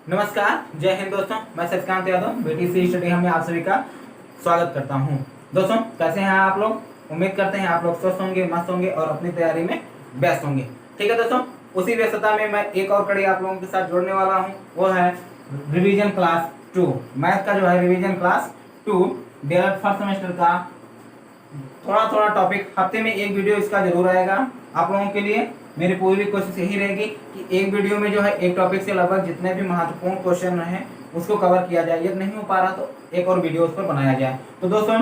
नमस्कार, जय हिंद दोस्तों। मैं शशिकांत यादव बीटीसी स्टडी में आप सभी का स्वागत करता हूं। दोस्तों, कैसे हैं आप लोग? उम्मीद करते हैं आप लोग स्वस्थ होंगे, मस्त होंगे और अपनी तैयारी में व्यस्त होंगे। ठीक है दोस्तों, उसी व्यस्तता में मैं एक और कड़ी आप लोगों के साथ जोड़ने वाला हूँ। वो है रिवीजन क्लास 2, मैथ का जो है revision class 2 DLED first semester का थोड़ा थोड़ा टॉपिक। हफ्ते में एक वीडियो इसका जरूर आएगा आप लोगों के लिए। मेरी पूरी कोशिश यही रहेगी कि एक वीडियो में जो है एक टॉपिक से लगभग जितने भी महत्वपूर्ण क्वेश्चन हैं उसको कवर किया जाए। यदि नहीं हो पा रहा तो एक और वीडियो उस पर बनाया जाए। तो दोस्तों,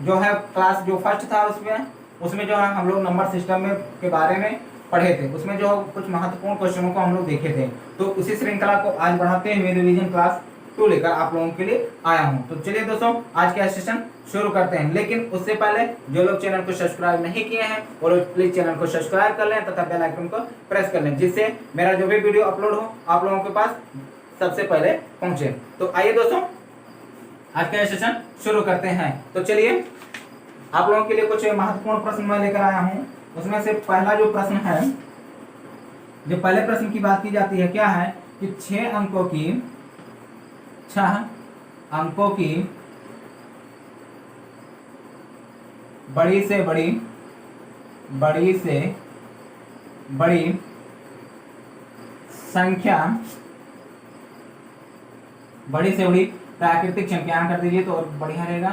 जो है क्लास जो फर्स्ट था उसमें जो है हम लोग नंबर सिस्टम में के बारे में पढ़े थे। उसमें जो कुछ महत्वपूर्ण क्वेश्चनों को हम लोग देखे थे। तो उसी श्रृंखला को आज बढ़ाते हुए रिवीजन क्लास 2 लेकर आप लोगों के लिए आया हूं। तो चलिए दोस्तों, आज का सेशन शुरू करते हैं। लेकिन उससे पहले जो लोग चैनल को सब्सक्राइब नहीं किए हैं वो लोग प्लीज चैनल को सब्सक्राइब कर लें तथा बेल आइकन को प्रेस कर लें, जिससे मेरा जो भी वीडियो अपलोड हो आप लोगों के पास सबसे पहले पहुंचे। तो आइए दोस्तों, आज का सेशन शुरू करते हैं। तो चलिए, आप लोगों के लिए कुछ महत्वपूर्ण प्रश्न मैं लेकर आया हूँ। उसमें से पहला जो प्रश्न है, जो पहले प्रश्न की बात की जाती है, क्या है कि 6 अंकों की बड़ी से बड़ी संख्या, बड़ी से बड़ी प्राकृतिक संख्या कर दीजिए तो और बढ़िया रहेगा।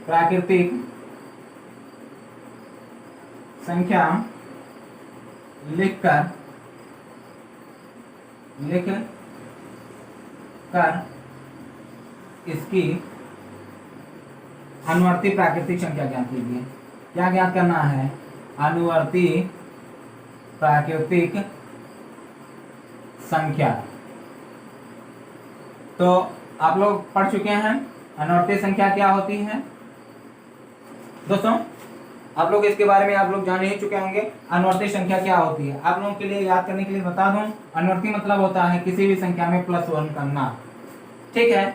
प्राकृतिक संख्या लिख कर इसकी अनुवर्ती प्राकृतिक संख्या ज्ञात कीजिए। क्या ज्ञात करना है? अनुवर्ती प्राकृतिक संख्या। तो आप लोग पढ़ चुके हैं अनुवर्ती संख्या क्या होती है। दोस्तों, आप लोग इसके बारे में आप लोग जान ही चुके होंगे। अनुवर्ती संख्या क्या होती है, आप लोगों के लिए याद करने के लिए बता दूं। अनुवर्ती मतलब होता है किसी भी संख्या में +1 करना। ठीक है।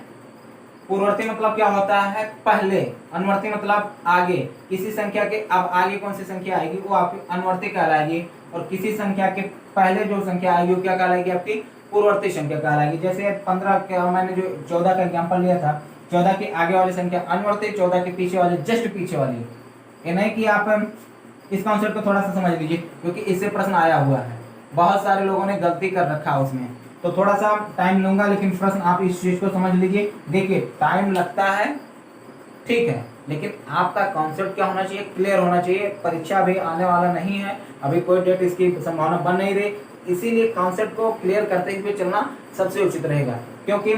पूर्ववर्ती मतलब क्या होता है? पहले। अनुवर्ती मतलब आगे। किसी संख्या के अब आगे कौन सी संख्या आएगी वो आपकी अनुवर्ती कहलाएगी, और किसी संख्या के पहले जो संख्या आएगी वो क्या कहलाएगी? आपकी पूर्ववर्ती संख्या कहलाएगी। जैसे 15 का मैंने जो 14 का एग्जाम्पल लिया था, 14 के आगे वाली संख्या अनुवर्ती, 14 के पीछे वाली जस्ट पीछे वाली। ये नहीं कि आप इस कॉन्सेप्ट को थोड़ा सा समझ लीजिए, क्योंकि इससे प्रश्न आया हुआ है। बहुत सारे लोगों ने गलती कर रखा उसमें, तो थोड़ा सा टाइम लूंगा, लेकिन प्रश्न आप इस चीज को समझ लीजिए। देखिए, टाइम लगता है, ठीक है, लेकिन आपका कॉन्सेप्ट क्या होना चाहिए? क्लियर होना चाहिए। परीक्षा अभी आने वाला नहीं है, अभी कोई डेट इसकी संभावना बन नहीं रही, इसीलिए कॉन्सेप्ट को क्लियर करते हुए चलना सबसे उचित रहेगा। क्योंकि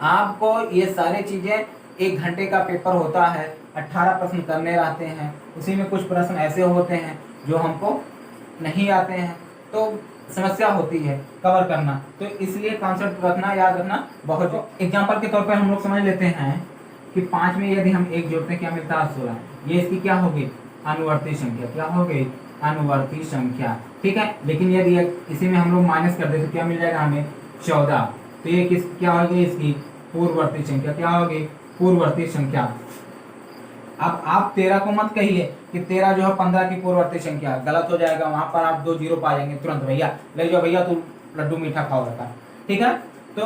आपको ये सारी चीजें 1 घंटे का पेपर होता है, 18 प्रश्न करने रहते हैं, उसी में कुछ प्रश्न ऐसे होते हैं जो हमको नहीं आते हैं, तो समस्या होती है कवर करना। तो इसलिए कॉन्सेप्ट रखना, याद रखना बहुत। एग्जाम्पल के तौर पर हम लोग समझ लेते हैं कि 5 में यदि हम 1 जोड़ते हैं क्या मिलता है? 16। ये इसकी क्या होगी? अनुवर्ती संख्या। क्या हो गई? अनुवर्ती संख्या। ठीक है। लेकिन यदि इसी में हम लोग माइनस कर दे तो क्या मिल जाएगा हमें? 14। तो ये क्या होगी? इसकी पूर्ववर्ती संख्या। क्या होगी? पूर्ववर्ती संख्या। अब आप 13 को मत कहिए कि 13 जो है 15 की पूर्ववर्ती संख्या, गलत हो जाएगा। वहां पर आप 2 जीरो पा जाएंगे तुरंत। भैया ले जाओ, भैया तू लड्डू मीठा खाओ रखा। ठीक है। तो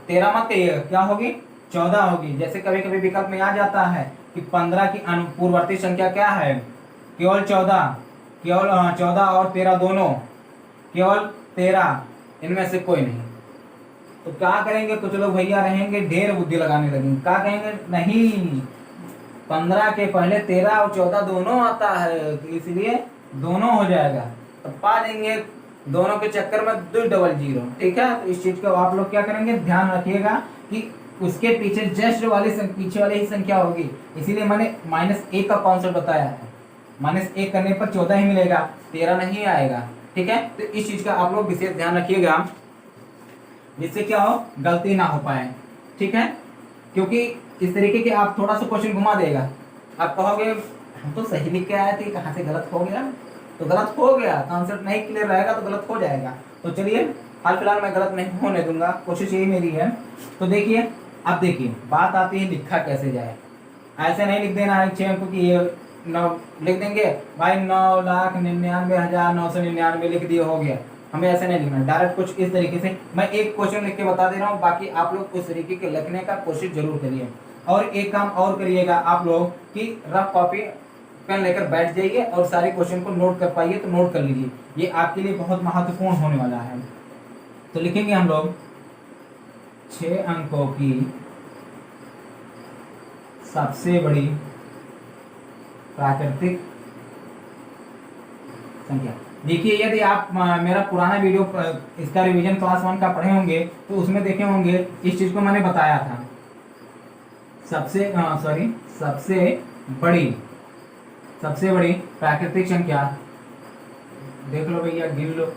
13 मत कहिएगा, क्या होगी? 14 होगी। जैसे कभी कभी विकल्प में आ जाता है कि 15 की पूर्ववर्ती संख्या क्या है? केवल 14। केवल 14 और 13 दोनों, केवल 13, इनमें से कोई नहीं। तो क्या करेंगे? कुछ लोग भैया रहेंगे ढेर बुद्धि लगाने लगेंगे। क्या कहेंगे? नहीं, 15 के पहले 13 और 14 दोनों आता है, तो इसलिए दोनों हो जाएगा। तो पा देंगे दोनों के चक्कर में 2 डबल जीरो। ठीक है। तो इस चीज को आप लोग क्या करेंगे? ध्यान रखिएगा कि उसके पीछे जस्ट वाली पीछे वाली ही संख्या होगी। इसीलिए मैंने -1 का कॉन्सेप्ट बताया है। -1 करने पर 14 ही मिलेगा, 13 नहीं आएगा। ठीक है। तो इस चीज का आप लोग विशेष ध्यान रखिएगा, जिससे क्या हो, गलती ना हो पाए। ठीक है। क्योंकि इस तरीके के आप थोड़ा सा क्वेश्चन घुमा देगा, आप कहोगे हम तो सही लिख के आए थे, कहाँ से गलत हो गया? तो गलत हो गया, कॉन्सेप्ट नहीं क्लियर रहेगा तो गलत हो जाएगा। तो चलिए, हाल फिलहाल मैं गलत नहीं होने दूंगा, कोशिश यही मेरी है। तो देखिए, अब देखिए बात आती है लिखा कैसे जाए। ऐसे नहीं लिख देना है 6 अंकों की 9 लिख देंगे भाई, 9,99,999 लिख दिए, हो गया। हमें ऐसे नहीं लिखना, डायरेक्ट कुछ इस तरीके से मैं एक क्वेश्चन लिख के बता दे रहा हूँ, बाकी आप लोग उस तरीके के लिखने का कोशिश जरूर करिए। और एक काम और करिएगा आप लोग कि रफ कॉपी पेन लेकर बैठ जाइए और सारे क्वेश्चन को नोट कर पाइए तो नोट कर लीजिए, ये आपके लिए बहुत महत्वपूर्ण होने वाला है। तो लिखेंगे हम लोग 6 अंकों की सबसे बड़ी प्राकृतिक संख्या। देखिए यदि आप मेरा पुराना वीडियो इसका रिवीजन क्लास 1 का पढ़े होंगे तो उसमें देखे होंगे इस चीज को मैंने बताया था। सबसे बड़ी प्राकृतिक संख्या देख लो भैया, गिन लो,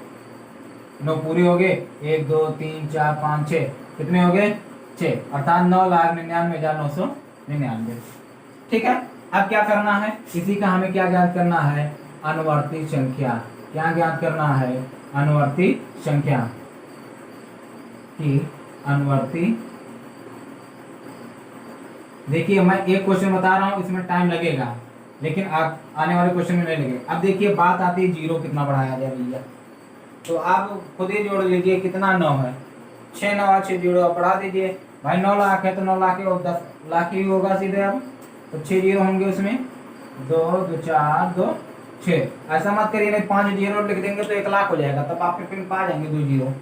9 पूरी हो गए, 1 2 3 4 5 6, कितने हो गए 6, अर्थात 9,99,999। ठीक है, अब क्या करना है, इसी का हमें क्या ज्ञात करना है, अनुवर्ती संख्या। क्या ज्ञात करना है, अनुवर्ती संख्या की अनुवर्ती। देखिए मैं एक क्वेश्चन बता रहा हूं, इसमें टाइम लगेगा लेकिन आप आने वाले क्वेश्चन में नहीं लगे। अब देखिए बात आती है जीरो कितना बढ़ाया जाए भैया, तो आप खुद ही जोड़ लीजिए कितना 9 है, 6 9 6 जीरो बढ़ा दीजिए भाई, 9 लाख है तो 9 लाख और 10 लाख ही होगा सीधे। अब तो 6 जीरो होंगे उसमें, 2 2 4 2 6। ऐसा मत करिए नहीं 5 जीरो लिख देंगे तो 1 लाख हो जाएगा, तब आपके पिन पा जाएंगे 2 जीरो।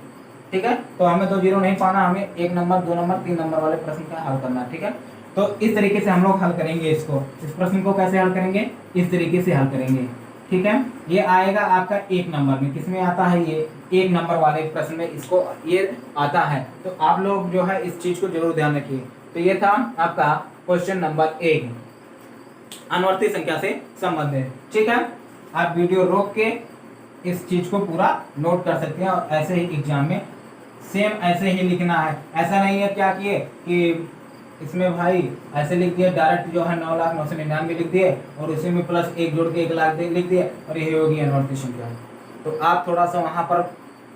ठीक है, तो हमें 2 जीरो नहीं पाना, हमें 1 नंबर 2 नंबर 3 नंबर वाले प्रश्न का हल करना है। ठीक है, तो इस तरीके से हम लोग हल करेंगे इसको। इस प्रश्न को कैसे हल करेंगे, इस तरीके से हल करेंगे। ठीक है, ये आएगा आपका 1 नंबर में, किसमें आता है ये 1 नंबर वाले प्रश्न में इसको ये आता है। तो आप लोग जो है इस चीज को जरूर ध्यान रखिए। तो ये था आपका क्वेश्चन नंबर 1 अनुवर्ती संख्या से संबंधित। ठीक है, आप वीडियो रोक के इस चीज को पूरा नोट कर सकते हैं और ऐसे ही एग्जाम में सेम ऐसे ही लिखना है। ऐसा नहीं है क्या किए कि इसमें भाई ऐसे लिख दिए डायरेक्ट जो है 9,99,999 लिख दिए और उसी में प्लस 1 जोड़ के 1 लाख लिख दिए और ये होगी अनुवर्ती संख्या। तो आप थोड़ा सा वहां पर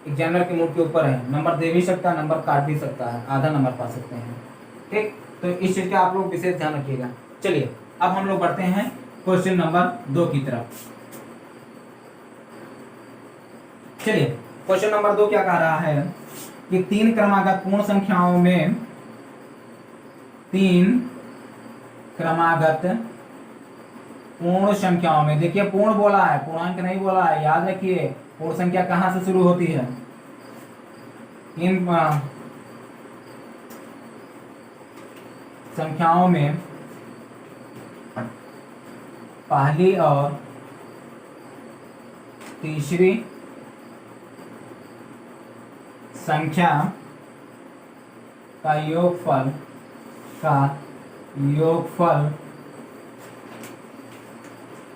एग्जामिनर के मूड के ऊपर है, नंबर दे भी सकता है, नंबर काट भी सकता है, आधा नंबर पा सकते हैं। ठीक, तो इस चीज का आप लोग विशेष ध्यान रखिएगा। चलिए अब हम लोग बढ़ते हैं क्वेश्चन नंबर 2 की तरफ। चलिए क्वेश्चन नंबर 2 क्या कह रहा है कि 3 क्रमागत पूर्ण संख्याओं में 3 क्रमागत पूर्ण संख्याओं में, देखिए पूर्ण बोला है, पूर्णांक नहीं बोला है, याद रखिए पूर्ण संख्या कहां से शुरू होती है, 3 संख्याओं में पहली और तीसरी संख्या का योगफल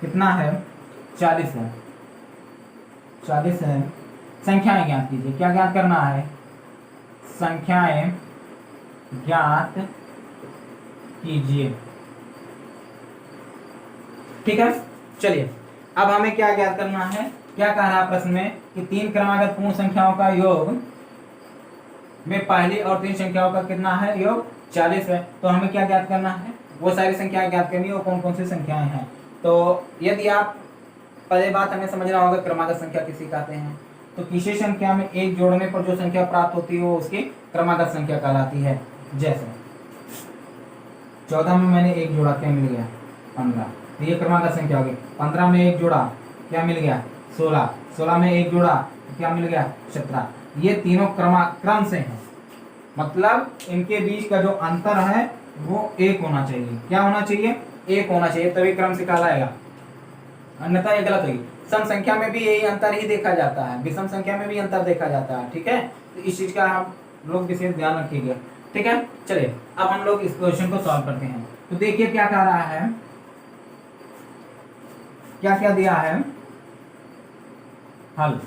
कितना है, 40 है। 40 है। संख्याएं ज्ञात कीजिए। क्या ज्ञात करना है, संख्याएं ज्ञात कीजिए। ठीक है, चलिए अब हमें क्या ज्ञात करना है, क्या कह रहा है प्रश्न में कि 3 क्रमागत पूर्ण संख्याओं का योग में पहली और 3 संख्याओं का कितना है, योग 40 है। तो हमें क्या ज्ञात करना है, वो सारी संख्याएं ज्ञात करनी है, वो कौन कौन सी संख्याएं हैं। तो यदि आप पहले बात हमें समझना होगा क्रमागत संख्या किसी कहते हैं, तो किसी संख्या में 1 जोड़ने पर जो संख्या प्राप्त होती है वो उसकी क्रमागत संख्या कहलाती है। जैसे 14 में मैंने 1 जोड़ा, क्या मिल गया 15, तो ये क्रमागत संख्या होगी। 15 में 1 जोड़ा, क्या मिल गया 16, 16 में 1 जोड़ा, क्या मिल गया 17। ये तीनों क्रम से हैं, मतलब इनके बीच का जो अंतर है वो 1 होना चाहिए। क्या होना चाहिए, 1 होना चाहिए, तभी क्रम से कहलाएगा, अन्यथा ये गलत होगी। सम संख्या में भी यही अंतर ही देखा जाता है, विषम संख्या में भी अंतर देखा जाता है। ठीक है, तो इस चीज का हम लोग विशेष ध्यान रखिएगा। ठीक है, चलिए अब हम लोग इस क्वेश्चन को सॉल्व करते हैं। तो देखिए क्या कह रहा है, क्या क्या दिया है, हल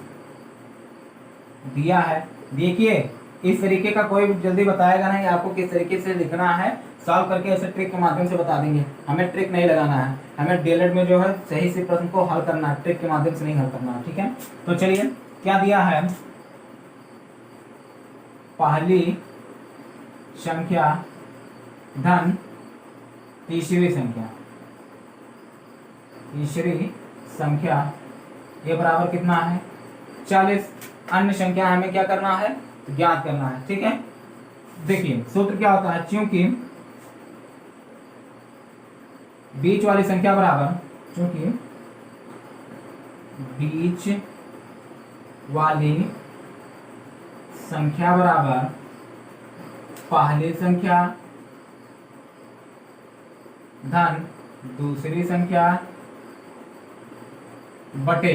दिया है। देखिए इस तरीके का कोई जल्दी बताएगा नहीं आपको किस तरीके से लिखना है, सॉल्व करके ऐसे ट्रिक के माध्यम से बता देंगे। हमें ट्रिक नहीं लगाना है, हमें डीएलएड में जो है सही से प्रश्न को हल करना है, ट्रिक के माध्यम से नहीं हल करना है। ठीक है, तो चलिए क्या दिया है, पहली संख्या धन तीसरी संख्या, तीसरी संख्या ये बराबर कितना है 40। अन्य संख्या हमें क्या करना है, ज्ञात करना है। ठीक है, देखिए सूत्र क्या होता है, चूंकि बीच वाली संख्या बराबर, चूंकि बीच वाली संख्या बराबर पहली संख्या धन दूसरी संख्या बटे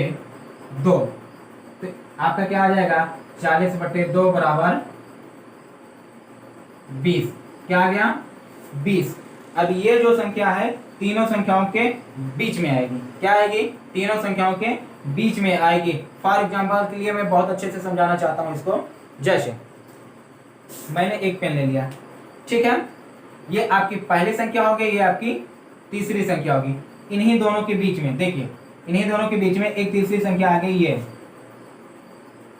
2, तो आपका क्या आ जाएगा, 40 बटे 2 बराबर 20। क्या आ गया, 20। अब ये जो संख्या है तीनों संख्याओं के बीच में आएगी। क्या आएगी, तीनों संख्याओं के बीच में आएगी। फॉर एग्जाम्पल के लिए मैं बहुत अच्छे से समझाना चाहता हूं इसको। जैसे मैंने एक पेन ले लिया, ठीक है, ये आपकी पहली संख्या होगी, ये आपकी तीसरी संख्या होगी। इन्हीं दोनों के बीच में देखिए, इन्हीं दोनों के बीच में एक तीसरी संख्या आ गई ये।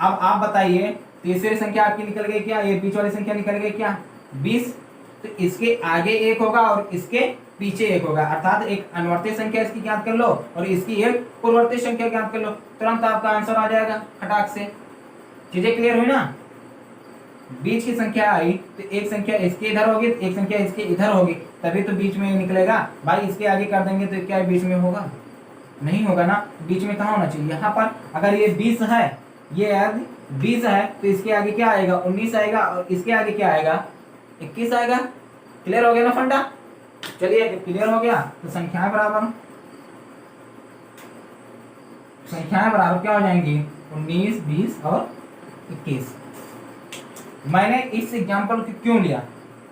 अब आप बताइए, तीसरी संख्या आपकी निकल गई क्या, ये बीच वाली संख्या निकल गई क्या, 20। तो इसके आगे एक होगा और इसके पीछे एक होगा, अर्थात एक अनुवर्ती संख्या इसकी ज्ञात कर लो और इसकी एक पूर्ववर्ती संख्या ज्ञात कर लो, तुरंत आपका आंसर आ जाएगा फटाक से। चीजें क्लियर हुई ना, बीच की संख्या आई तो एक संख्या इसके इधर होगी, एक संख्या इसके इधर होगी, तभी तो बीच में निकलेगा। भाई इसके आगे कर देंगे तो क्या बीच में होगा, नहीं होगा ना, बीच में कहाँ होना चाहिए। यहाँ पर अगर ये 20 है, ये 20 है, तो इसके आगे क्या आएगा, 19 आएगा, और इसके आगे क्या आएगा, 21 आएगा। क्लियर हो गया ना फंडा। चलिए क्लियर हो गया, तो संख्याएं बराबर क्या हो जाएंगी, 19, 20 और 21। मैंने इस एग्जाम्पल को क्यों लिया,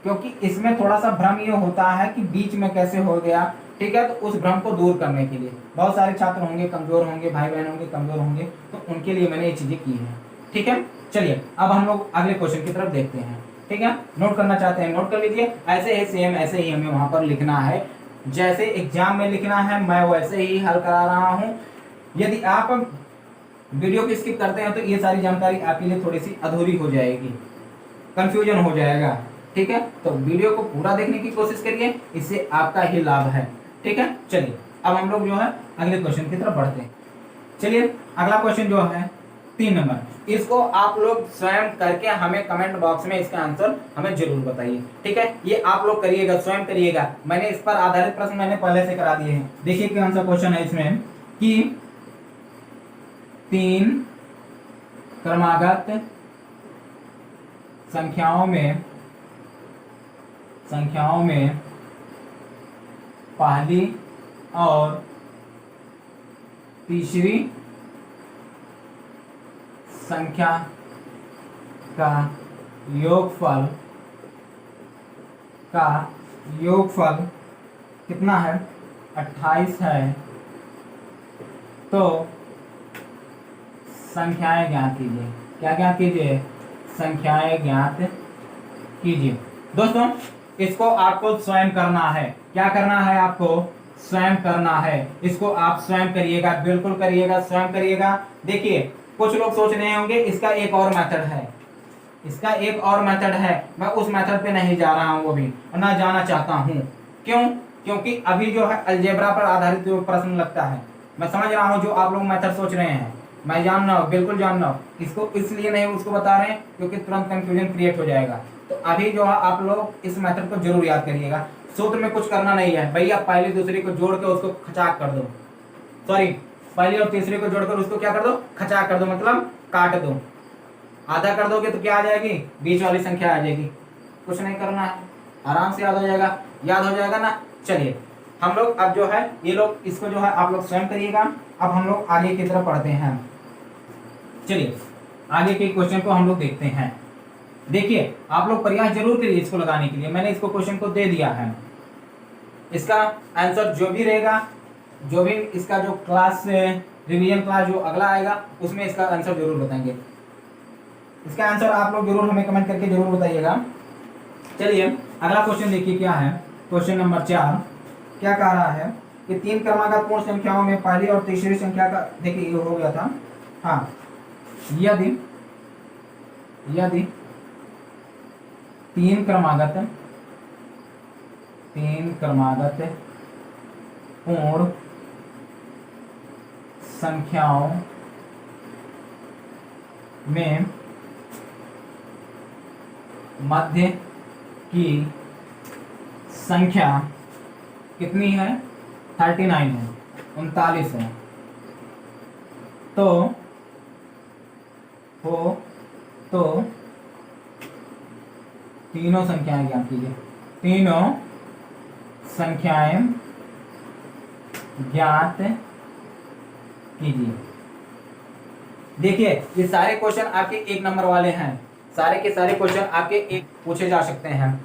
क्योंकि इसमें थोड़ा सा भ्रम ये होता है कि बीच में कैसे हो गया। ठीक है, तो उस भ्रम को दूर करने के लिए, बहुत सारे छात्र होंगे कमजोर होंगे, भाई बहन होंगे कमजोर होंगे, तो उनके लिए मैंने ये चीजें की है। ठीक है, चलिए अब हम लोग अगले क्वेश्चन की तरफ देखते हैं। ठीक है, नोट करना चाहते हैं नोट कर लीजिए, ऐसे ही सेम ऐसे ही हमें वहां पर लिखना है, जैसे एग्जाम में लिखना है मैं वैसे ही हल करा रहा हूं। यदि आप वीडियो को स्किप करते हैं तो ये सारी जानकारी आपके लिए थोड़ी सी अधूरी हो जाएगी, कंफ्यूजन हो जाएगा। ठीक है, तो वीडियो को पूरा देखने की कोशिश करिए, इससे आपका ही लाभ है। ठीक है, चलिए अब हम लोग जो है अगले क्वेश्चन की तरफ बढ़ते हैं। चलिए अगला क्वेश्चन जो है 3 नंबर, इसको आप लोग स्वयं करके हमें कमेंट बॉक्स में इसका आंसर हमें जरूर बताइए। ठीक है, ये आप लोग करिएगा, स्वयं करिएगा, मैंने इस पर आधारित प्रश्न मैंने पहले से करा दिए हैं। देखिए कौन सा क्वेश्चन है इसमें कि 3 क्रमागत संख्याओं में पहली और तीसरी संख्या का योगफल कितना है, 28 है, तो संख्याएं ज्ञात कीजिए। क्या ज्ञात कीजिए, संख्याएं ज्ञात कीजिए। दोस्तों इसको आपको स्वयं करना है, क्या करना है, आपको स्वयं करना है। इसको आप स्वयं करिएगा, बिल्कुल करिएगा, स्वयं करिएगा। देखिए कुछ लोग सोच रहे होंगे इसका एक और मेथड है, इसका एक और मेथड है, मैं उस मेथड पे नहीं जा रहा हूँ अभी, ना जाना चाहता हूँ। क्यों, क्योंकि अभी जो है अलजेब्रा पर आधारित जो प्रश्न लगता है, मैं समझ रहा हूँ जो आप लोग मेथड सोच रहे हैं, मैं जान रहा हूँ, बिल्कुल जान रहा हूँ। इसको इसलिए नहीं उसको बता रहे हैं क्योंकि तुरंत कंफ्यूजन क्रिएट हो जाएगा। तो अभी जो है आप लोग इस मेथड को जरूर याद करिएगा। सूत्र में कुछ करना नहीं है भैया, पहली दूसरी को जोड़ के उसको खचाक कर दो, सॉरी पहली और तीसरी को जोड़कर उसको क्या कर दो, खचाक कर दो, मतलब काट दो। आधा कर दोगे तो क्या आ जाएगी, बीच वाली संख्या आ जाएगी। कुछ नहीं करना है, आराम से याद हो जाएगा, याद हो जाएगा ना। चलिए हम लोग अब जो है ये लोग इसको जो है आप लोग स्वयं करिएगा। अब हम लोग आगे की तरफ पढ़ते हैं। चलिए आगे के क्वेश्चन को हम लोग देखते हैं। देखिए आप लोग प्रयास जरूर करिए इसको लगाने के लिए, मैंने इसको क्वेश्चन को दे दिया है। इसका आंसर जो भी रहेगा, जो भी इसका जो क्लास रिवीजन क्लास जो अगला आएगा उसमें इसका आंसर जरूर बताएंगे। इसका आंसर आप लोग जरूर हमें कमेंट करके जरूर बताइएगा। चलिए अगला क्वेश्चन देखिए क्या है, क्वेश्चन नंबर 4 क्या कह रहा है कि 3 क्रमागत पूर्ण संख्याओं में पहली और तीसरी संख्या का, देखिए ये हो गया था, हाँ, यदि 3 क्रमागत पूर्ण संख्याओं में मध्य की संख्या कितनी है? 39 है, 39 है। तो तीनों संख्याएं ज्ञात कीजिए। तीनों संख्याएं ज्ञात कीजिए। देखिए ये सारे क्वेश्चन आपके 1 नंबर वाले हैं, सारे के सारे क्वेश्चन आपके एक पूछे जा सकते हैं।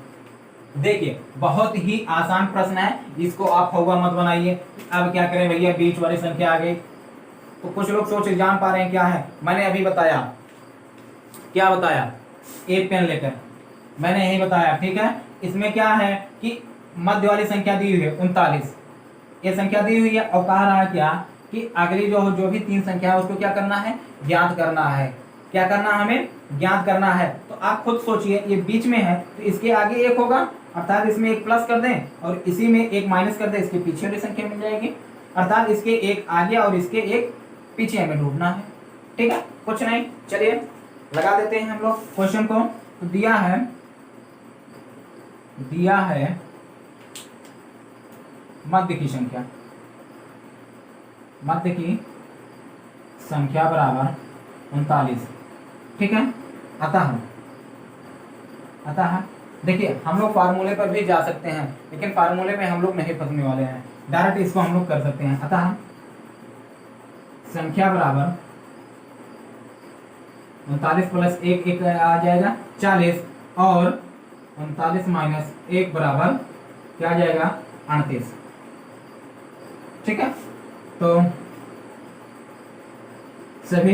देखिए बहुत ही आसान प्रश्न है, इसको आप होगा मत बनाइए। अब क्या करें भैया, बीच वाली संख्या आ गई। तो कुछ लोग सोच जान पा रहे हैं क्या है। मैंने अभी बताया, क्या बताया, एक पेन लेकर मैंने यही बताया, ठीक है। इसमें क्या है कि मध्य वाली संख्या दी हुई है 39, ये संख्या दी हुई है और कह रहा है क्या कि अगली जो भी 3 संख्या है उसको क्या करना है, ज्ञात करना है। क्या करना है, हमें ज्ञात करना है। तो आप खुद सोचिए, ये बीच में है तो इसके आगे 1 होगा, अर्थात इसमें 1 प्लस कर दें और इसी में 1 माइनस कर दें, इसके पीछे वाली संख्या मिल जाएगी। अर्थात इसके 1 आगे और इसके 1 पीछे हमें ढूंढना है, ठीक है। कुछ नहीं, चलिए लगा देते हैं हम लोग क्वेश्चन को। तो दिया है मध्य की संख्या बराबर 39, ठीक है। अतः देखिए हम लोग फार्मूले पर भी जा सकते हैं, लेकिन फार्मूले में हम लोग नहीं फंसने वाले हैं, डायरेक्ट इसको हम लोग कर सकते हैं। अतः संख्या बराबर 39 प्लस 1 आ जाएगा 40, और 39 माइनस 1 बराबर क्या आ जाएगा, 38, ठीक है। तो सभी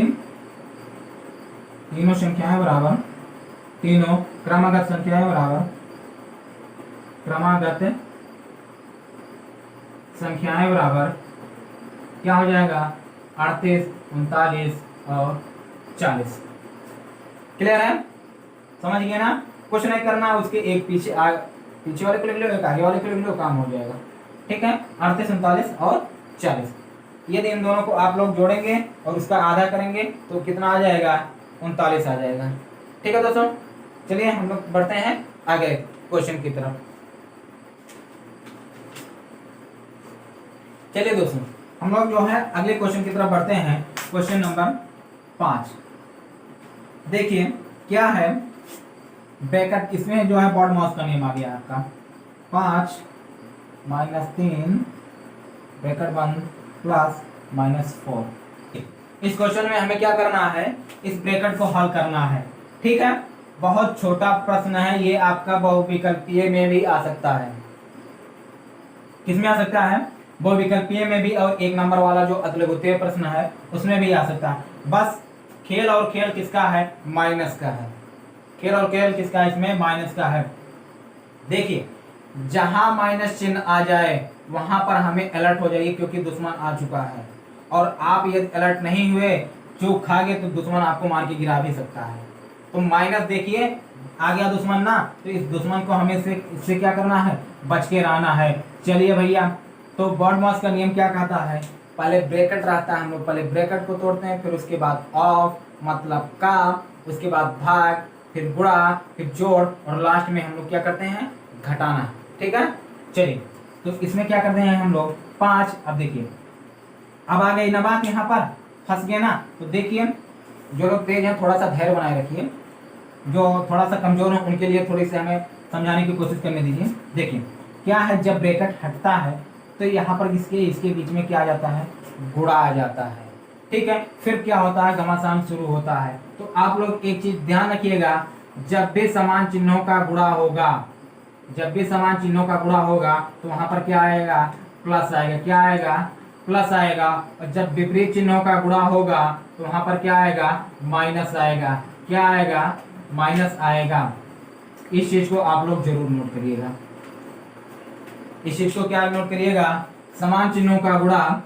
तीनों संख्याएं बराबर, तीनों क्रमागत संख्याएं बराबर, क्या हो जाएगा, 38, 39 और 40। क्लियर है, समझ गए ना। कुछ नहीं करना, उसके एक पीछे वाले को लिख लो, एक आगे वाले को लिख लो, काम हो जाएगा, ठीक है। 38, 39 और 40, यदि इन दोनों को आप लोग जोड़ेंगे और उसका आधा करेंगे तो कितना आ जाएगा, 39 आ जाएगा, ठीक है दोस्तों। चलिए हम लोग बढ़ते हैं आगे क्वेश्चन की तरफ। चलिए दोस्तों हम लोग जो है अगले क्वेश्चन की तरफ बढ़ते हैं। क्वेश्चन नंबर 5 देखिए क्या है, ब्रैकेट इसमें जो है बॉड मॉस का नियम आ गया आपका, 5 माइनस 3 ब्रैकेट 1 प्लस माइनस 4। इस क्वेश्चन में हमें क्या करना है, इस ब्रैकेट को हल करना है, ठीक है। बहुत छोटा प्रश्न है ये, आपका बहुविकल्पीय में भी आ सकता है। किसमें आ सकता है, बहुविकल्पीय में भी, और 1 नंबर वाला जो अतुलनीय प्रश्न है उसमें भी आ सकता है। बस खेल और खेल किसका है, माइनस का है। खेल और खेल किसका है, इसमें माइनस का है। देखिए जहां माइनस चिन्ह आ जाए वहां पर हमें अलर्ट हो जाइए, क्योंकि दुश्मन आ चुका है, और आप यदि अलर्ट नहीं हुए, चूक खा गए, तो दुश्मन आपको मार के गिरा भी सकता है। तो माइनस देखिए आ गया दुश्मन ना, तो इस दुश्मन को हमें इससे क्या करना है, बच के रहना है। चलिए भैया, तो बॉड मॉस का नियम क्या कहता है, पहले ब्रैकेट रहता है, हम लोग पहले ब्रैकेट को तोड़ते हैं, फिर उसके बाद ऑफ मतलब का, उसके बाद भाग, फिर गुणा, फिर जोड़, और लास्ट में हम लोग क्या करते हैं, घटाना, ठीक है। चलिए तो इसमें क्या करते हैं हम लोग 5। अब देखिए अब आ गई ना बात, यहाँ पर फंस गए ना। तो देखिए जो लोग तेज हैं थोड़ा सा धैर्य बनाए रखिए, जो थोड़ा सा कमजोर है उनके लिए थोड़ी सी हमें समझाने की कोशिश करने दीजिए। देखिए क्या है, जब ब्रैकेट हटता है तो यहाँ पर इसके बीच में क्या आ जाता है, गुणा आ जाता है, ठीक है। फिर क्या होता है, घमासान शुरू होता है। तो आप लोग एक चीज ध्यान रखिएगा, जब भी समान चिन्हों का गुणा होगा, तो वहां पर क्या आएगा, प्लस आएगा। क्या आएगा, प्लस आएगा। और जब विपरीत चिन्हों का गुणा होगा तो वहां पर क्या आएगा, माइनस आएगा। क्या आएगा, माइनस आएगा। इस चीज को आप लोग जरूर नोट करिएगा, इस चीज को क्या नोट करिएगा, समान चिन्हों का गुणा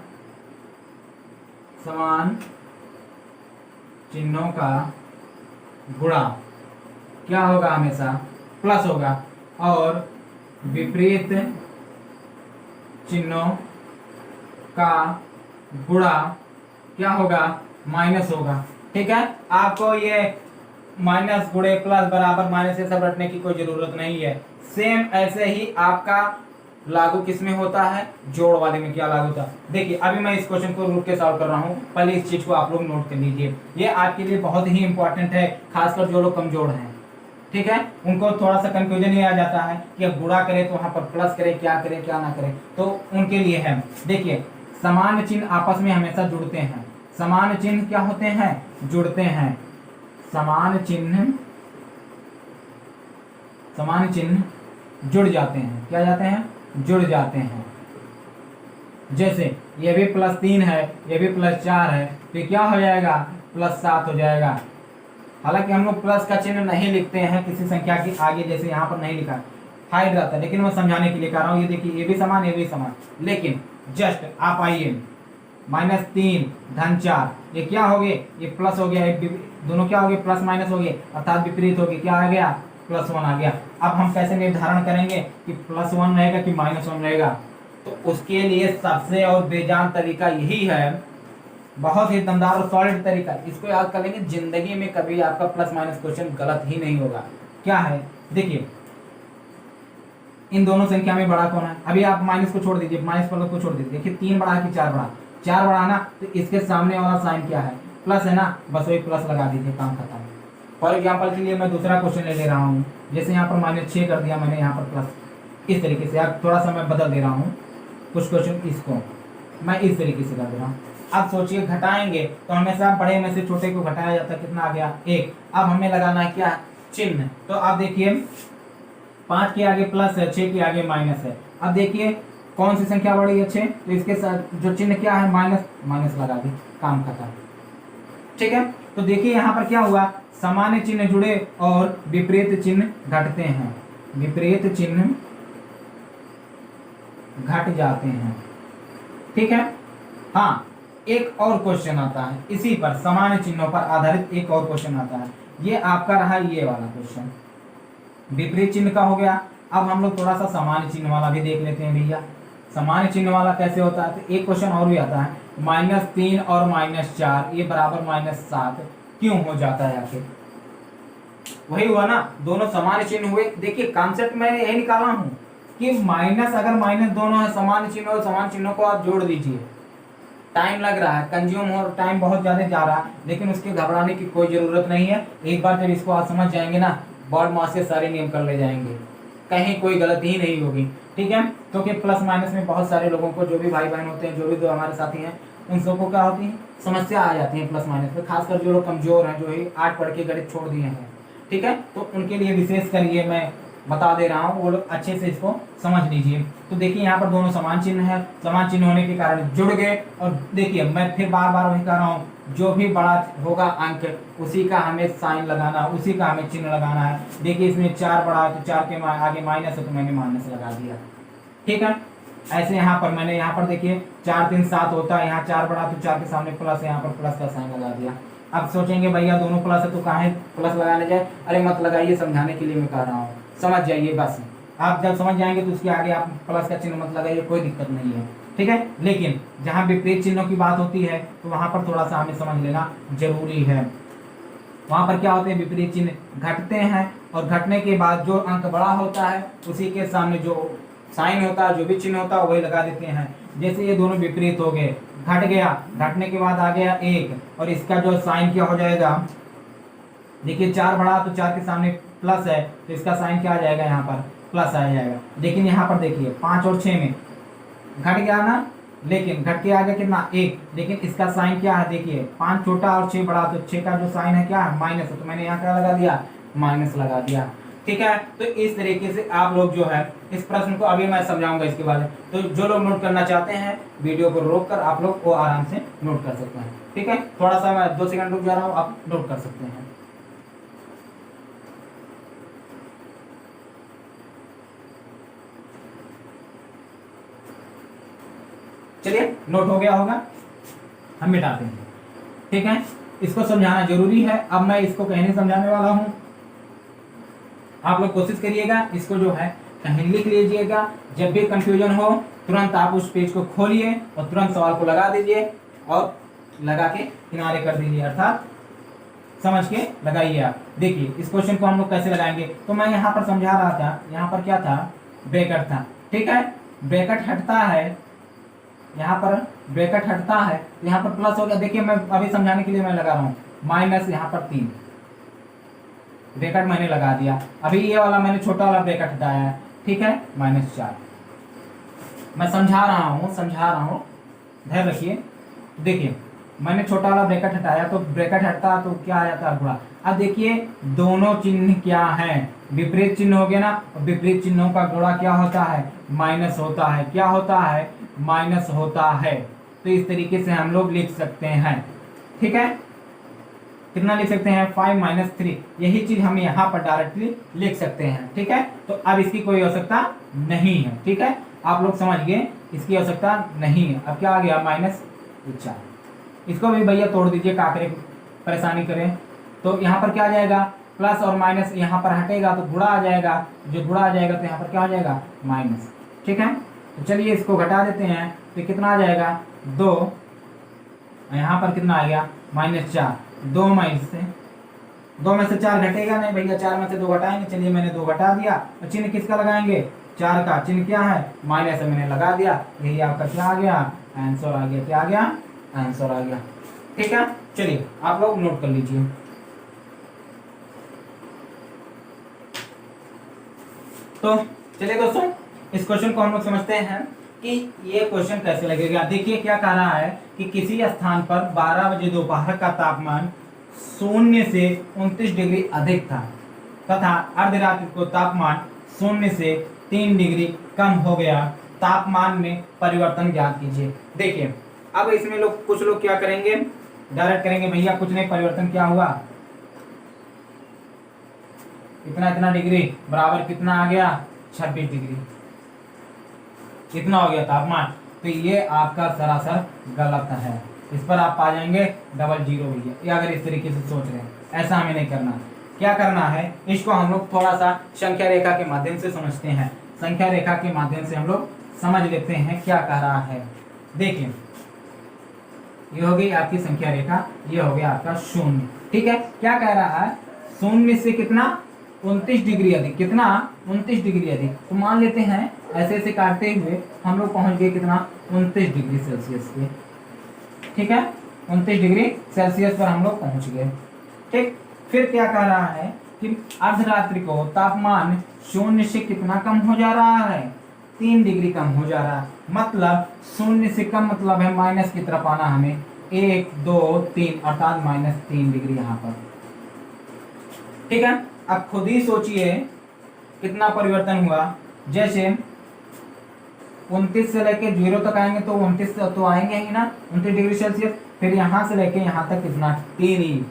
क्या होगा, हमेशा प्लस होगा, और विपरीत चिन्हों का गुणा क्या होगा, माइनस होगा। ठीक है, आपको ये माइनस गुणे प्लस बराबर माइनस ये सब रटने की कोई जरूरत नहीं है। सेम ऐसे ही आपका लागू किसमें होता है, जोड़ वाले में क्या लागू होता है। देखिए अभी मैं इस क्वेश्चन को रुक के सॉल्व कर रहा हूँ, पहले इस चीज को आप लोग नोट कर लीजिए, ये आपके लिए बहुत ही इंपॉर्टेंट है, खासकर जो लोग कमजोर हैं। ठीक है, उनको थोड़ा सा कंफ्यूजन ही आ जाता है कि अब गुणा करें तो वहां पर प्लस करें, क्या करें क्या ना करें, तो उनके लिए है। देखिए समान चिन्ह आपस में हमेशा जुड़ते हैं, समान चिन्ह क्या होते हैं, जुड़ते हैं, समान चिन्ह जुड़ जाते हैं, क्या जाते हैं, जुड़ जाते हैं। जैसे ये भी +3 है, ये भी +4 है, तो क्या हो जाएगा, +7 हो जाएगा। हालांकि हम लोग प्लस का चिन्ह नहीं लिखते हैं किसी संख्या के आगे, जैसे यहाँ पर नहीं लिखा, हाइड रहता है, लेकिन मैं समझाने के लिए कर रहा हूँ। ये देखिए ये भी समान, ये भी समान, लेकिन जस्ट आप आइए, -3 धन 4, ये क्या हो गए, ये प्लस हो गया, दोनों क्या हो गए, प्लस माइनस हो गए, अर्थात विपरीत हो गए, क्या आ गया, +1 आ गया। अब हम कैसे निर्धारण करेंगे कि +1 रहेगा कि -1 रहेगा, तो उसके लिए सबसे और बेजान तरीका यही है, बहुत ही दमदार और सॉलिड तरीका, इसको याद कर लेंगे, जिंदगी में कभी आपका प्लस माइनस क्वेश्चन गलत ही नहीं होगा। क्या है, देखिए इन दोनों संख्या में बड़ा कौन है, अभी आप माइनस को छोड़ दीजिए, माइनस प्लस को छोड़ दीजिए, देखिए 3 बड़ा है कि 4 बड़ा, 4 बड़ा ना, तो इसके सामने वाला साइन क्या है, प्लस है ना, बस वही प्लस लगा दीजिए, काम खत्म। फॉर एग्जाम्पल के लिए मैं दूसरा क्वेश्चन ले रहा हूँ, जैसे यहाँ पर -6 कर दिया मैंने, यहाँ पर प्लस, इस तरीके से। अब थोड़ा सा मैं बदल दे रहा हूँ कुछ क्वेश्चन, इसको मैं इस तरीके से कर दे रहा हूँ। अब सोचिए घटाएंगे तो हमेशा बड़े में से छोटे को घटाया जाता है, कितना आ गया, 1। अब हमें लगाना है क्या, चिन्ह, तो आप देखिए 5 के आगे प्लस है, 6 के आगे माइनस है। अब देखिए कौन सी संख्या बड़ी है, 6, तो इसके साथ जो चिन्ह क्या है, माइनस, माइनस लगा दी, काम खत्म। ठीक है, तो देखिए यहाँ पर क्या हुआ, सामान्य चिन्ह जुड़े और विपरीत चिन्ह घटते हैं, विपरीत चिन्ह घट जाते हैं। ठीक है, हाँ एक और क्वेश्चन आता है इसी पर, समान चिन्हों पर आधारित एक और क्वेश्चन आता है, ये आपका रहा ये वाला क्वेश्चन, विपरीत चिन्ह का हो गया। अब हम लोग थोड़ा सा समान चिन्ह वाला भी देख लेते हैं भैया, समान चिन्ह वाला कैसे होता है, तो एक क्वेश्चन और भी आता है, -3 और -4 ये बराबर -7 क्यों हो जाता है आखिर, वही हुआ ना, दोनों समान चिन्ह हुए। देखिए कॉन्सेप्ट मैंने यही निकाला हूं कि माइनस, अगर माइनस दोनों है समान चिन्ह, और समान चिन्हों को आप जोड़ दीजिए, टाइम लग रहा है, कंज्यूम हो, टाइम बहुत ज्यादा जा रहा है, लेकिन उसके घबराने की कोई जरूरत नहीं है। एक बार जब इसको आप समझ जाएंगे ना, बॉड मास से सारे नियम कर ले जाएंगे, कहीं कोई गलती ही नहीं होगी। ठीक है, क्योंकि प्लस माइनस में बहुत सारे लोगों को, जो भी भाई बहन होते हैं, जो भी दो हमारे साथी हैं, उन सबको क्या होती है, समस्या आ जाती है प्लस माइनस में, खासकर जो लोग कमजोर हैं, जो है 8 पढ़ के गणित छोड़ दिए हैं। ठीक है, तो उनके लिए विशेष कर ये मैं बता दे रहा हूँ, वो लोग अच्छे से इसको समझ लीजिए। तो देखिए यहाँ पर दोनों समान चिन्ह है, समान चिन्ह होने के कारण जुड़ गए, और देखिए मैं फिर बार बार वही कह रहा हूँ, जो भी बड़ा होगा अंक, उसी का हमें साइन लगाना, उसी का हमें चिन्ह लगाना है। देखिए इसमें 4 बड़ा है, तो 4 के आगे माइनस है, तो मैंने माइनस लगा दिया। ठीक है, ऐसे यहाँ पर मैंने, यहाँ पर देखिए 4 3 7 होता है, यहाँ 4 बड़ा, तो 4 के सामने प्लस है, यहाँ पर प्लस का साइन लगा दिया। अब सोचेंगे भैया दोनों प्लस है तो काहे प्लस लगाने जाए, अरे मत लगाइए, समझाने के लिए मैं कह रहा हूँ, समझ जाइए बस। आप जब समझ जाएंगे तो उसके आगे आप प्लस का चिन्ह मत लगाइए, कोई दिक्कत नहीं है। ठीक है, लेकिन जहाँ विपरीत चिन्हों की बात होती है तो वहां पर थोड़ा सा हमें समझ लेना जरूरी है। वहां पर क्या होते हैं, विपरीत चिन्ह घटते हैं, और घटने के बाद जो अंक बड़ा होता है उसी के सामने जो साइन होता है, जो भी चिन्ह होता है वही लगा देते हैं। जैसे ये दोनों विपरीत हो गए, घट गया, घटने के बाद आ गया 1, और इसका जो साइन क्या हो जाएगा, देखिए 4 बड़ा, तो 4 के सामने प्लस है, तो इसका साइन क्या आ जाएगा, यहाँ पर प्लस आ जाएगा। लेकिन यहाँ पर देखिए 5 और 6 में घट गया ना, लेकिन घट के आ गया कितना, 1, लेकिन इसका साइन क्या है, देखिए 5 छोटा और 6 बड़ा, तो 6 का जो साइन है क्या है, माइनस है, तो मैंने यहाँ क्या लगा दिया, माइनस लगा दिया। ठीक है, तो इस तरीके से आप लोग जो है इस प्रश्न को, अभी मैं समझाऊंगा इसके बारे में, तो जो लोग नोट करना चाहते हैं वीडियो को रोक कर आप लोग वो आराम से नोट कर सकते हैं। ठीक है, थोड़ा सा मैं 2 सेकंड रुक जा रहा हूँ, आप नोट कर सकते हैं। चलिए नोट हो गया होगा, हम मिटाते हैं। ठीक है, इसको समझाना जरूरी है, अब मैं इसको कहीं नहीं समझाने वाला हूं, आप लोग कोशिश करिएगा, इसको जो है कहीं लिख लीजिएगा, जब भी कंफ्यूजन हो तुरंत आप उस पेज को खोलिए और तुरंत सवाल को लगा दीजिए और लगा के किनारे कर दीजिए, अर्थात समझ के लगाइए आप। देखिए इस क्वेश्चन को हम लोग कैसे लगाएंगे, तो मैं यहाँ पर समझा रहा था, यहाँ पर क्या था, ब्रैकेट था, ठीक है, ब्रैकेट हटता है, यहाँ पर ब्रैकेट हटता है तो यहाँ पर प्लस हो गया। देखिए मैं अभी समझाने के लिए मैं लगा रहा हूँ, माइनस यहाँ पर 3 ब्रैकेट मैंने लगा दिया, अभी ये वाला मैंने छोटा वाला ब्रैकेट हटाया है, ठीक है, -4। मैं समझा रहा हूँ, ध्यान रखिए। देखिए मैंने छोटा वाला ब्रैकेट हटाया तो ब्रैकेट हटता तो क्या आ जाता है, गुणा। अब देखिए दोनों चिन्ह क्या है, विपरीत चिन्ह हो गया ना, विपरीत चिन्हों का गुणा क्या होता है, माइनस होता है। क्या होता है, माइनस होता है। तो इस तरीके से हम लोग लिख सकते हैं, ठीक है। कितना लिख सकते हैं, 5 - 3। यही चीज हम यहाँ पर डायरेक्टली लिख सकते हैं, ठीक है। तो अब इसकी कोई आवश्यकता नहीं है, ठीक है, आप लोग समझ गए, इसकी आवश्यकता नहीं है। अब क्या आ गया, -4। इसको भी भैया तोड़ दीजिए, काकरे परेशानी करें। तो यहाँ पर क्या आ जाएगा, प्लस और माइनस यहाँ पर हटेगा तो गुणा आ जाएगा, जो गुणा आ जाएगा तो यहाँ पर क्या हो जाएगा, माइनस, ठीक है। तो चलिए इसको घटा देते हैं, तो कितना आ जाएगा, 2, यहाँ पर कितना आ गया, -4। 2 में से 4 घटेगा नहीं भैया, 4 में से 2 घटाएंगे। चलिए मैंने 2 घटा दिया। तो चिन्ह किसका लगाएंगे, 4 का। चिन्ह क्या है, माइनस है, मैंने लगा दिया। यही आपका क्या आ गया, आंसर आ गया। क्या आ गया, आंसर आ गया, ठीक है। चलिए आप लोग नोट कर लीजिए। तो चलिए दोस्तों, इस क्वेश्चन को हम लोग समझते हैं कि ये क्वेश्चन कैसे लगेगा। देखिए क्या कह रहा है कि किसी स्थान पर 12 बजे दोपहर का तापमान 0 से 29 डिग्री अधिक था तथा अर्धरात्रि को तापमान 0 से 3 डिग्री कम हो गया। तापमान में परिवर्तन ज्ञात कीजिए। देखिए अब इसमें लोग कुछ लोग क्या करेंगे, डायरेक्ट करेंगे, भैया कुछ नहीं, परिवर्तन क्या हुआ, इतना डिग्री बराबर कितना आ गया, 26 डिग्री, इतना हो गया तापमान। तो ये आपका सरासर गलत है। इस पर आप पा जाएंगे 00 भैया, ये अगर इस तरीके से सोच रहे हैं। ऐसा हमें नहीं करना। क्या करना है, इसको हम लोग थोड़ा सा संख्या रेखा के माध्यम से समझते हैं। संख्या रेखा के माध्यम से हम लोग समझ लेते हैं क्या कह रहा है। देखिए ये हो गई आपकी संख्या रेखा, ये हो गया आपका 0, ठीक है। क्या कह रहा है, 0 से कितना, 29 डिग्री अधिक, कितना, 29 डिग्री अधिक। तो मान लेते हैं ऐसे ऐसे काटते हुए हम लोग पहुंच गए कितना, 29 डिग्री सेल्सियस पे, ठीक है, 29 डिग्री सेल्सियस पर हम लोग पहुंच गए, ठीक। फिर क्या कह रहा है कि अर्धरात्रि को तापमान 0 से कितना कम हो जा रहा है, 3 डिग्री कम हो जा रहा है। मतलब 0 से कम मतलब है माइनस की तरफ आना हमें, 1 2 3 अर्थात -3 डिग्री यहाँ पर, ठीक है। अब खुद ही सोचिए कितना परिवर्तन हुआ। जैसे 29 से लेके 0 तक आएंगे तो 29 तो आएंगे ही ना, 29 डिग्री सेल्सियस। फिर यहाँ से लेके यहाँ तक कितना, 3 ही,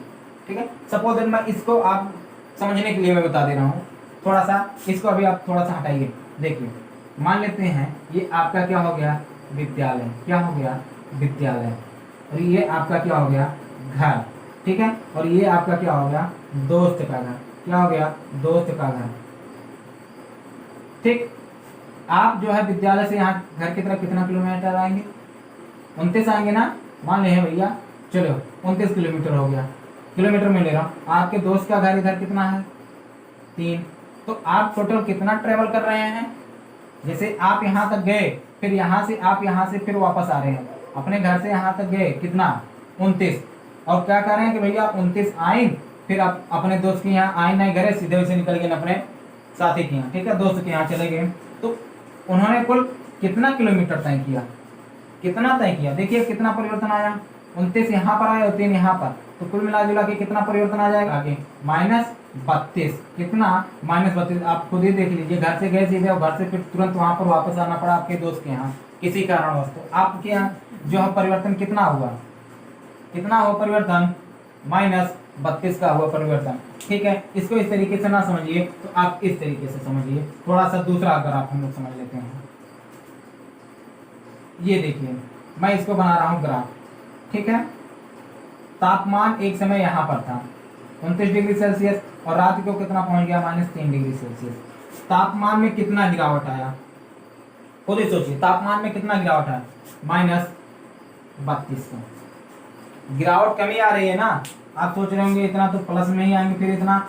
ठीक है। सपोज दैट मैं इसको आप समझने के लिए मैं बता दे रहा हूँ, थोड़ा सा इसको अभी आप थोड़ा सा हटाइए। देखिए मान लेते हैं ये आपका क्या हो गया, विद्यालय, क्या हो गया, विद्यालय, और ये आपका क्या हो गया, घर, ठीक है। और ये आपका क्या हो गया, दोस्त का घर, क्या हो गया, दोस्त का घर, ठीक। आप जो है विद्यालय से यहाँ घर की तरफ कितना किलोमीटर आएंगे, 29 आएंगे ना, मान ले भैया, चलो 29 किलोमीटर हो गया, किलोमीटर में ले रहा हूँ। आपके दोस्त का घर इधर कितना है, 3। तो आप टोटल कितना ट्रेवल कर रहे हैं। जैसे आप यहाँ तक गए, फिर यहाँ से आप यहाँ से फिर वापस आ रहे हैं, अपने घर से यहाँ तक गए कितना, 29। और क्या कर रहे हैं कि भैया 29 आए, फिर आप अपने दोस्त के यहाँ आए नहीं गए, सीधे वैसे निकल गए अपने साथी के यहाँ, ठीक है, दोस्त के यहाँ चले गए। तो उन्होंने कुल कितना किलोमीटर तय किया, कितना तय किया। देखिए कितना परिवर्तन आया, 29 यहाँ पर आया और 3 यहाँ पर, तो कुल मिला जुला के कितना परिवर्तन आ जाएगा आगे, -32। कितना, -32। आप खुद ही देख लीजिए, घर से गए सीधे और घर से फिर तुरंत वहां पर वापस आना पड़ा आपके दोस्त के यहाँ किसी कारणवश। तो आपके यहाँ जो है परिवर्तन कितना हुआ, कितना हुआ परिवर्तन, -32 का हुआ परिवर्तन, ठीक है। इसको इस तरीके से ना समझिए, तो आप इस तरीके से समझिए। थोड़ा सा दूसरा ग्राफ हम लोग समझ लेते हैं। ये देखिए मैं इसको बना रहा हूँ ग्राफ, ठीक है। तापमान एक समय यहाँ पर था 29 डिग्री सेल्सियस और रात को कितना पहुंच गया, -3 डिग्री सेल्सियस। तापमान में कितना गिरावट आया, खुद ही सोचिए, तापमान में कितना गिरावट आया, -32 का गिरावट, कमी आ रही है ना, आप सोच रहे होंगे इतना तो प्लस में ही आएंगे, फिर इतना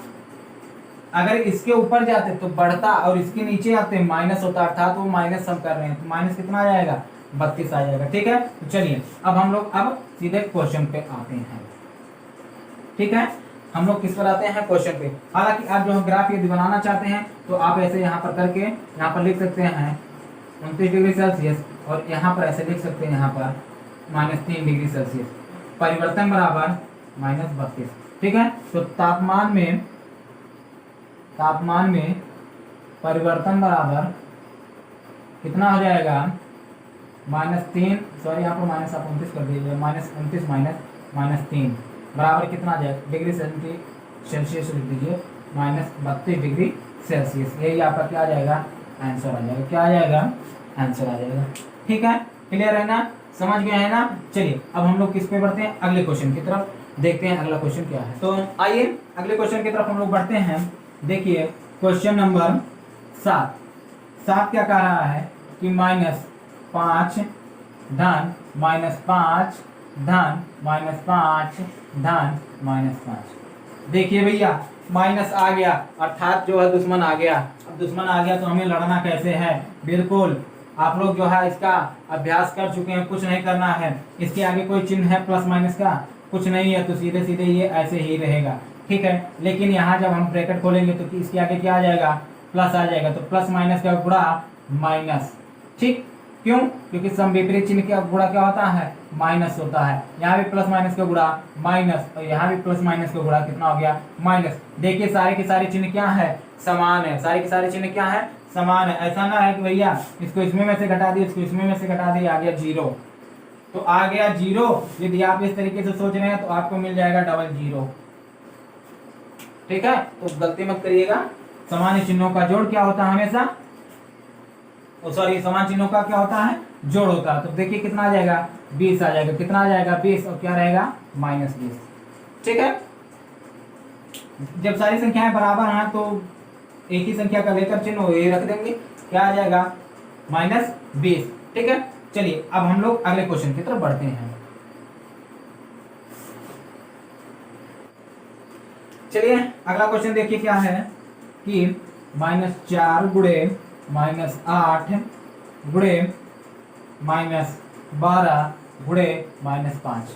अगर इसके ऊपर जाते तो बढ़ता और इसके नीचे आते माइनस होता, अर्थात वो माइनस हम कर रहे हैं तो माइनस कितना आ जाएगा 32 आ जाएगा। ठीक है, तो चलिए अब हम लोग अब सीधे क्वेश्चन पे आते हैं। ठीक है, हम लोग किस पर आते हैं, क्वेश्चन पे। हालांकि आप जो ग्राफ यदि बनाना चाहते हैं तो आप ऐसे यहाँ पर करके यहाँ पर लिख सकते हैं 29 डिग्री सेल्सियस और यहाँ पर ऐसे लिख सकते हैं यहाँ पर -3 डिग्री सेल्सियस, परिवर्तन बराबर -32। ठीक है, तो तापमान में परिवर्तन बराबर कितना हो जाएगा -3, सॉरी यहाँ पर माइनस आप 29 कर दीजिए, -29 माइनस 3 बराबर कितना आ जाएगा डिग्री सेल्सियस लिख दीजिए, -32 डिग्री सेल्सियस। यही आपका क्या आ जाएगा, आंसर आ जाएगा। क्या आ जाएगा, आंसर आ जाएगा। ठीक है, क्लियर है ना, समझ गए हैं ना। चलिए अब हम लोग किस पे बढ़ते हैं, अगले क्वेश्चन की तरफ देखते हैं अगला क्वेश्चन क्या है। तो आइए अगले क्वेश्चन की तरफ हम लोग बढ़ते हैं। देखिए क्वेश्चन नंबर 7 क्या कह रहा है कि -5 धन -5 धन -5 धन -5। देखिए भैया माइनस आ गया अर्थात जो है दुश्मन आ गया। अब दुश्मन आ गया तो हमें लड़ना कैसे है, बिल्कुल आप लोग जो है इसका अभ्यास कर चुके हैं, कुछ नहीं करना है। इसके आगे कोई चिन्ह है प्लस माइनस का, कुछ नहीं है, तो सीधे सीधे ये ऐसे ही रहेगा। ठीक है, लेकिन यहाँ जब हम ब्रैकेट खोलेंगे तो इसके आगे क्या आ जाएगा, प्लस आ जाएगा, तो प्लस माइनस का गुणा माइनस। ठीक, क्यों, क्योंकि सम विपरीत चिन्ह का गुणा क्या होता है, माइनस होता है। यहाँ भी प्लस माइनस का गुणा माइनस और यहाँ भी प्लस माइनस का गुणा कितना हो गया, माइनस। देखिए सारे के सारे चिन्ह क्या है, समान है, सारे के सारे चिन्ह क्या है, समान है। ऐसा ना है कि भैया इसको इसमें में से घटा दिए, इसको इसमें में से घटा दिए, आ गया 0, तो आ गया 0। यदि आप इस तरीके से सोच रहे हैं तो आपको मिल जाएगा डबल 0। ठीक है, तो गलती मत करिएगा। समान चिन्हों का जोड़ क्या होता है हमेशा, सॉरी समान चिन्हों का क्या होता है, जोड़ होता है। तो देखिए कितना आ जाएगा, 20 आ जाएगा। कितना आ जाएगा, 20, और क्या रहेगा, -20। ठीक है, जब सारी संख्याएं बराबर हैं तो एक ही संख्या का लेकर चिन्ह ये रख देंगे, क्या आ जाएगा, -20। ठीक है, चलिए अब हम लोग अगले क्वेश्चन की तरफ बढ़ते हैं। चलिए अगला क्वेश्चन देखिए क्या है कि -4 गुणे -8 गुणे -12 गुणे -5।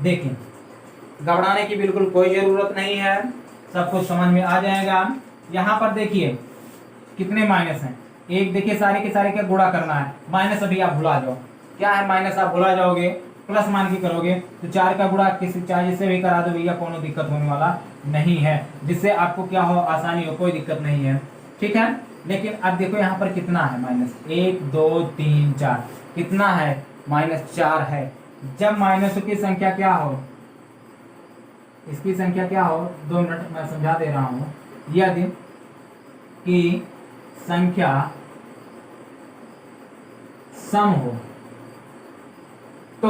देखिए घबराने की बिल्कुल कोई जरूरत नहीं है, सब कुछ समझ में आ जाएगा। यहाँ पर देखिए कितने माइनस हैं, एक देखिए सारे के सारे का गुणा करना है, माइनस अभी आप भुला जाओ, क्या है माइनस आप भुला जाओगे, प्लस मान के करोगे तो 4 का गुणा किसी चाहे जिससे भी करा दो भैया, कोनो दिक्कत होने वाला नहीं है, जिससे आपको क्या हो, आसानी हो, कोई दिक्कत नहीं है। ठीक है, लेकिन अब देखो यहाँ पर कितना है, -1 2 3 4, कितना है, -4 है। जब माइनस की संख्या क्या हो, इसकी संख्या क्या हो, 2 मिनट मैं समझा दे रहा हूँ। यदि कि संख्या सम हो तो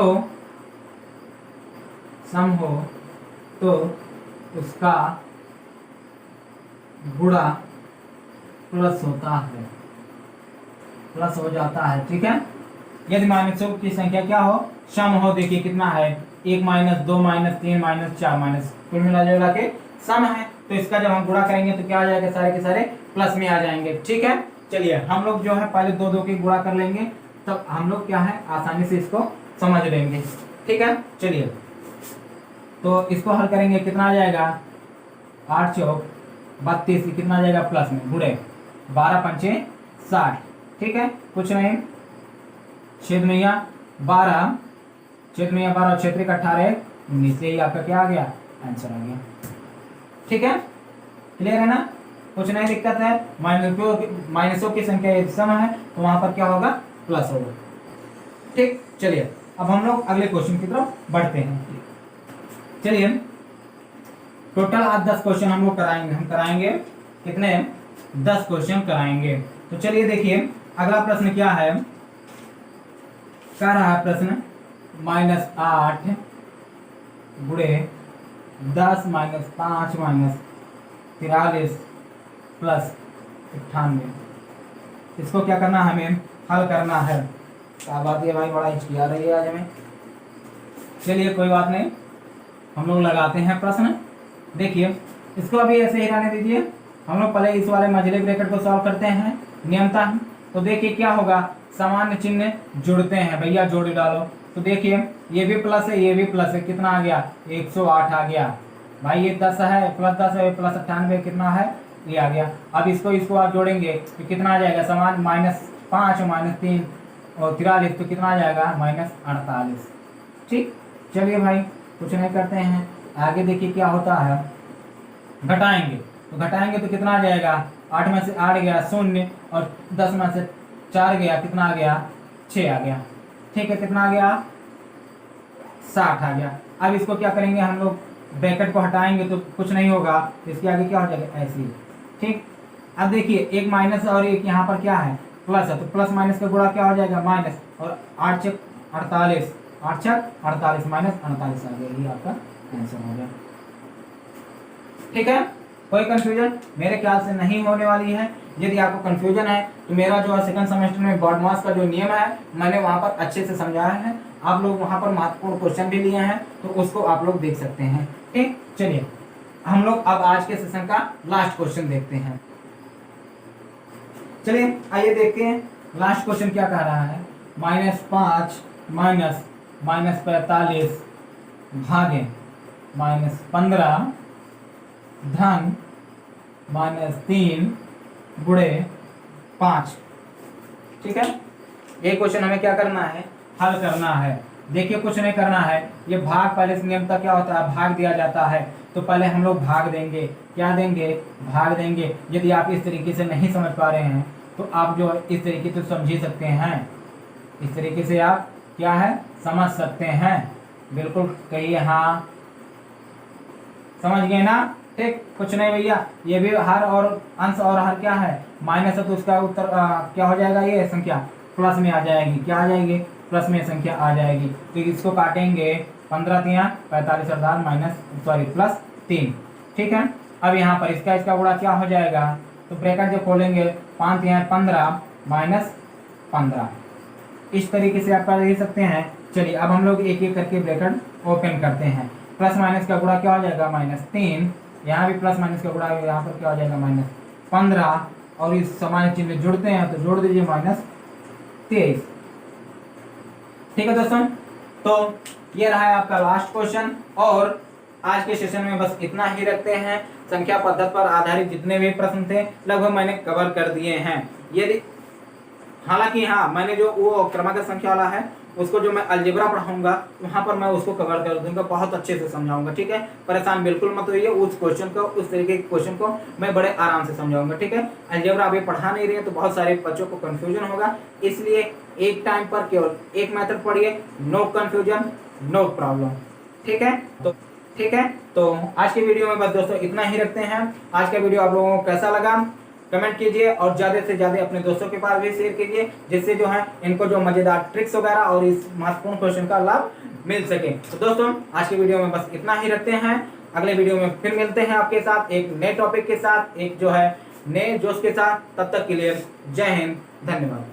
उसका गुणा प्लस होता है, प्लस हो जाता है। ठीक है, यदि माइनसों की संख्या क्या हो, सम हो, देखिए कितना है, 1 -2 -3 -4 कुल मिला के सम है, तो इसका जब हम गुणा करेंगे तो क्या आ जाएगा, सारे के सारे प्लस में आ जाएंगे। ठीक है, चलिए हम लोग जो है पहले 2 के गुणा कर लेंगे, तब हम लोग क्या है आसानी से इसको समझ लेंगे। ठीक है, चलिए तो इसको हल करेंगे, कितना आ जाएगा, 8 चौक 32, कितना आ जाएगा प्लस में, गुणे 12 पंचे 60। ठीक है, कुछ नहीं, छेद में 12, छेद में 12 और छेद 18 19, से ही आपका क्या आ गया, आंसर आ गया। ठीक है, क्लियर है ना, कुछ नहीं दिक्कत है। माइनसों की संख्या यदि सम है तो वहां पर क्या होगा, प्लस होगा। ठीक, चलिए अब हम लोग अगले क्वेश्चन की तरफ बढ़ते हैं। चलिए टोटल आज 10 क्वेश्चन हम लोग कराएंगे कितने, 10 क्वेश्चन कराएंगे। तो चलिए देखिए अगला प्रश्न क्या है, क्या रहा है प्रश्न, -8 गुणे 10 -5 -43 प्लस 98। इसको क्या करना है, हमें हल करना है। क्या बात है भाई, बड़ा हिचकिया रही है आज हमें। चलिए कोई बात नहीं, हम लोग लगाते हैं प्रश्न। देखिए इसको अभी ऐसे ही रहने दीजिए, हम लोग पहले इस वाले मझले ब्रैकेट को सॉल्व करते हैं नियमतः। तो देखिए क्या होगा, सामान्य चिन्ह जुड़ते हैं भैया, जोड़ डालो। तो देखिए ये भी प्लस है, ये भी प्लस है, कितना आ गया 108 आ गया भाई। ये 10 है प्लस 10 है प्लस 98 कितना है, ये आ गया। अब इसको आप जोड़ेंगे तो कितना आ जाएगा, समान -5 -3 और 43, तो कितना आ जाएगा -48। ठीक, चलिए भाई कुछ नहीं करते हैं, आगे देखिए क्या होता है। घटाएंगे तो कितना आ जाएगा, 8 में से 8 गया 0 और 10 में से 4 गया, कितना आ गया 6 आ गया। ठीक है, कितना आ गया 60 आ गया। अब इसको क्या करेंगे हम लोग, ब्रैकेट को हटाएंगे तो कुछ नहीं होगा, इसके आगे क्या हो जाएगा ऐसे ही। ठीक, अब देखिए एक माइनस और एक यहाँ पर क्या है प्लस है, तो प्लस माइनस का गुणा क्या हो जाएगा माइनस, और 8 छक 48, 8 छक 48 -48 आ गया, ये आपका आंसर हो गया। ठीक है, कोई कंफ्यूजन मेरे ख्याल से नहीं होने वाली है। यदि आपको कंफ्यूजन है तो मेरा जो है सेकंड सेमेस्टर में बॉड मास का जो नियम है मैंने वहाँ पर अच्छे से समझाया है, आप लोग वहाँ पर महत्वपूर्ण क्वेश्चन भी लिए हैं तो उसको आप लोग देख सकते हैं। ठीक, चलिए हम लोग अब आज के सेशन का लास्ट क्वेश्चन देखते हैं। चलिए आइए देखते हैं लास्ट क्वेश्चन क्या कह रहा है। -5 -45 भागे -15 धन -3 गुणे 5। ठीक है, ये क्वेश्चन हमें क्या करना है, हल करना है। देखिए कुछ नहीं करना है, ये भाग पहले से नियम तक क्या होता है, भाग दिया जाता है तो पहले हम लोग भाग देंगे, क्या देंगे, भाग देंगे। यदि आप इस तरीके से नहीं समझ पा रहे हैं तो आप जो इस तरीके से समझ ही सकते हैं, इस तरीके से आप क्या है समझ सकते हैं। बिल्कुल कहिए हाँ, समझ गए ना। ठीक, कुछ नहीं भैया, ये भी हर और अंश और हर क्या है माइनस है, तो उसका उत्तर क्या हो जाएगा, ये संख्या प्लस में आ जाएगी, क्या आ जाएगी प्लस में संख्या आ जाएगी। तो इसको काटेंगे 15 × 45 अर्थात +3। ठीक है, अब यहाँ पर इसका गुणा क्या हो जाएगा, तो ब्रैकेट जब खोलेंगे 5 × 15 -15, इस तरीके से आप कर दे सकते हैं। चलिए अब हम लोग एक एक करके ब्रैकेट ओपन करते हैं। प्लस माइनस का गुणा क्या हो जाएगा -3, यहाँ भी प्लस माइनस का गुणा, यहाँ पर क्या हो जाएगा -15, और इस समान चिन्ह जुड़ते हैं तो जोड़ दीजिए -23। ठीक है दोस्तों, तो ये रहा है आपका लास्ट क्वेश्चन, और आज के सेशन में बस इतना ही रखते हैं। संख्या पद्धति पर आधारित जितने भी प्रश्न थे लगभग मैंने कवर कर दिए हैं। यदि हालांकि हाँ, मैंने जो वो क्रमागत संख्या वाला है उसको जो मैं अलजेब्रा पढ़ाऊंगा वहाँ पर मैं उसको कवर कर दूंगा, बहुत अच्छे से समझाऊंगा। ठीक है, परेशान बिल्कुल मत होइए, उस क्वेश्चन को, उस तरीके के क्वेश्चन को मैं बड़े आराम से समझाऊंगा। ठीक है, अलजेब्रा अभी पढ़ा नहीं रही है तो बहुत सारे बच्चों को कंफ्यूजन होगा, इसलिए एक टाइम पर केवल एक मेथड पढ़िए, नो कंफ्यूजन नो प्रॉब्लम। ठीक है, तो आज के वीडियो में बस दोस्तों इतना ही रखते हैं। आज का वीडियो आप लोगों को कैसा लगा कमेंट कीजिए, और ज़्यादा से ज़्यादा अपने दोस्तों के पास भी शेयर कीजिए, जिससे जो है इनको जो मज़ेदार ट्रिक्स वगैरह और इस महत्वपूर्ण क्वेश्चन का लाभ मिल सके। तो दोस्तों आज के वीडियो में बस इतना ही रखते हैं, अगले वीडियो में फिर मिलते हैं आपके साथ एक नए टॉपिक के साथ, एक जो है नए जोश के साथ। तब तक के लिए जय हिंद, धन्यवाद।